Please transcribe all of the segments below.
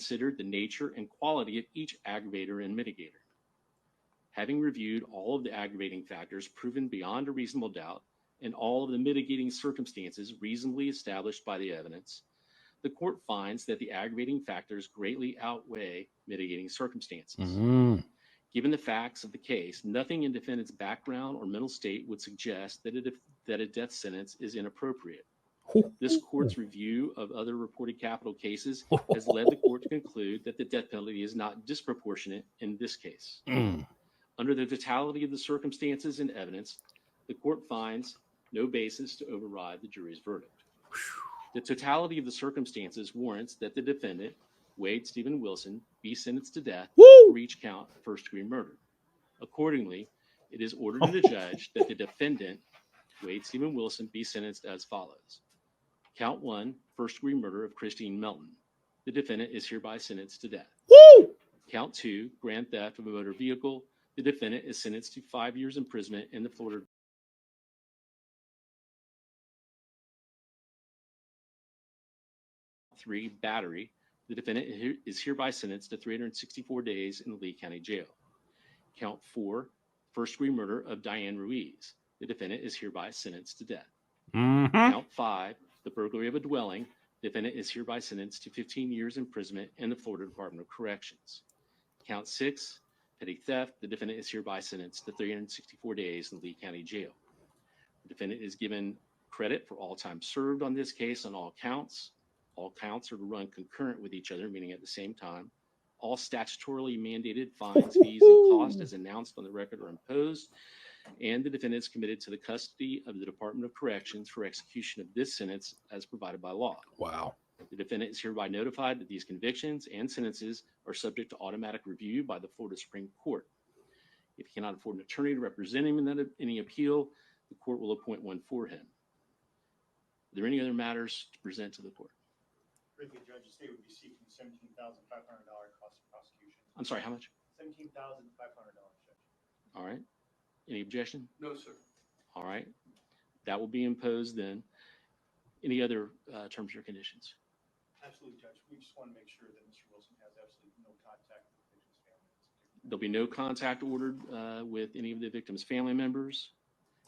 considered the nature and quality of each aggravator and mitigator. Having reviewed all of the aggravating factors proven beyond a reasonable doubt and all of the mitigating circumstances reasonably established by the evidence, the court finds that the aggravating factors greatly outweigh mitigating circumstances. Given the facts of the case, nothing in defendant's background or mental state would suggest that a death sentence is inappropriate. This court's review of other reported capital cases has led the court to conclude that the death penalty is not disproportionate in this case. Under the totality of the circumstances and evidence, the court finds no basis to override the jury's verdict. The totality of the circumstances warrants that the defendant, Wade Stephen Wilson, be sentenced to death for each count of first-degree murder. Accordingly, it is ordered to the judge that the defendant, Wade Stephen Wilson, be sentenced as follows. Count 1, first-degree murder of Christine Melton. The defendant is hereby sentenced to death. Count 2, grand theft of a motor vehicle. The defendant is sentenced to 5 years imprisonment in the Florida. Three, battery. The defendant is hereby sentenced to 364 days in the Lee County Jail. Count 4, first-degree murder of Diane Ruiz. The defendant is hereby sentenced to death. Count 5, the burglary of a dwelling. The defendant is hereby sentenced to 15 years imprisonment in the Florida Department of Corrections. Count 6, petty theft. The defendant is hereby sentenced to 364 days in the Lee County Jail. The defendant is given credit for all time served on this case on all counts. All counts are to run concurrent with each other, meaning at the same time. All statutorily mandated fines, fees, and costs as announced on the record are imposed, and the defendant is committed to the custody of the Department of Corrections for execution of this sentence as provided by law. Wow. The defendant is hereby notified that these convictions and sentences are subject to automatic review by the Florida Supreme Court. If he cannot afford an attorney to represent him in any appeal, the court will appoint one for him. Are there any other matters to present to the court? The judge state would be seeking $17,500 cost of prosecution. I'm sorry, how much? $17,500, Judge. All right. Any objection? No, sir. All right. That will be imposed then. Any other terms or conditions? Absolutely, Judge. We just want to make sure that Mr. Wilson has absolutely no contact with the victim's family. There'll be no contact ordered with any of the victim's family members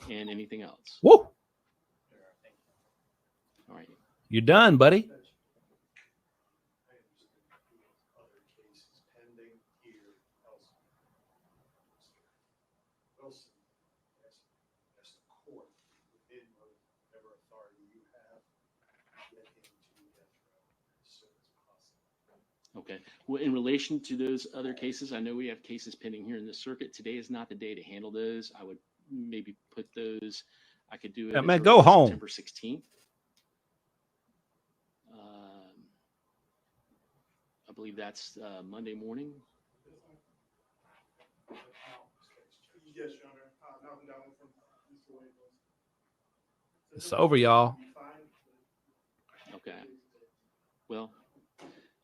and anything else. Woo! Thank you. All right. You're done, buddy. Wilson, as the court, within whatever authority you have, get him to death row as soon as possible. Okay. Well, in relation to those other cases, I know we have cases pending here in the circuit. Today is not the day to handle those. I would maybe put those. I could do it. Yeah, man, go home. September 16th. I believe that's Monday morning. Yes, Your Honor. Malcolm Down from Mr. Wade. It's over, y'all. Okay. Well,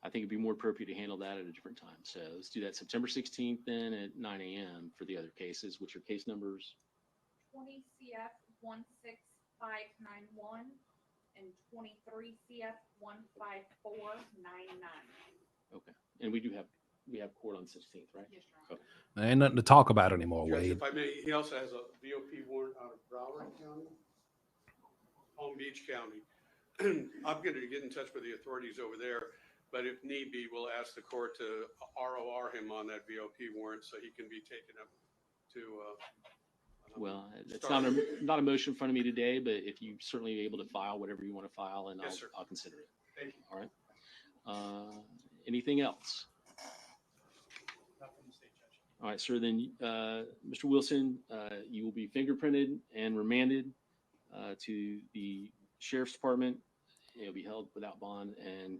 I think it'd be more appropriate to handle that at a different time. So let's do that September 16th then at 9 a.m. for the other cases, which are case numbers 20 CF 16591 and 23 CF 15499. Okay. And we have court on 16th, right? Yes, Your Honor. There ain't nothing to talk about anymore, Judge, Wade. if I may, he also has a VOP warrant out of Broward County, Palm Beach County. I'm going to get in touch with the authorities over there, but if need be, we'll ask the court to ROR him on that VOP warrant so he can be taken up to. Well, it's not a motion in front of me today, but if you certainly be able to file whatever you want to file, and Yes, I'll consider it. Thank you. All right. Anything else? Nothing to say, Judge. All right, sir. Then, Mr. Wilson, you will be fingerprinted and remanded to the Sheriff's Department. It'll be held without bond and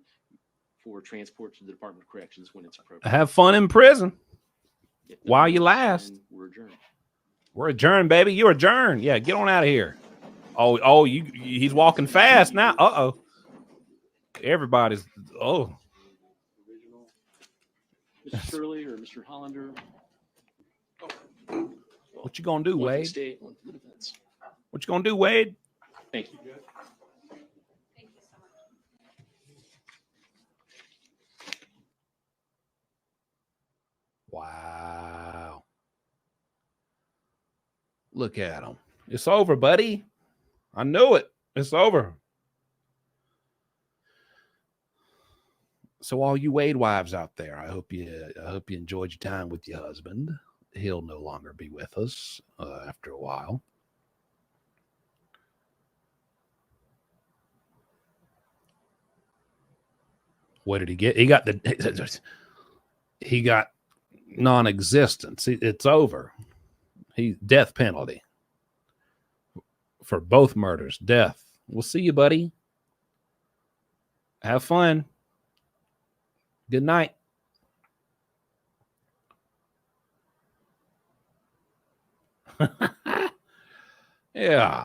for transport to the Department of Corrections when it's appropriate. Have fun in prison If while nothing you else, last. then we're adjourned. We're adjourned, baby. You're adjourned. Yeah, get on out of here. Oh, he's walking fast now. Uh-oh. Everybody's, Mr. Shirley or Mr. Hollander. what you gonna do, One for the Wade? state, one for the defense. What you gonna do, Wade? Thank you. Thank you so much. Wow. Look at him. It's over, buddy. I knew it. It's over. So all you Wade wives out there, I hope you enjoyed your time with your husband. He'll no longer be with us after a while. What did he get? He got non-existence. It's over. Death penalty for both murders. Death. We'll see you, buddy. Have fun. Good night. Yeah.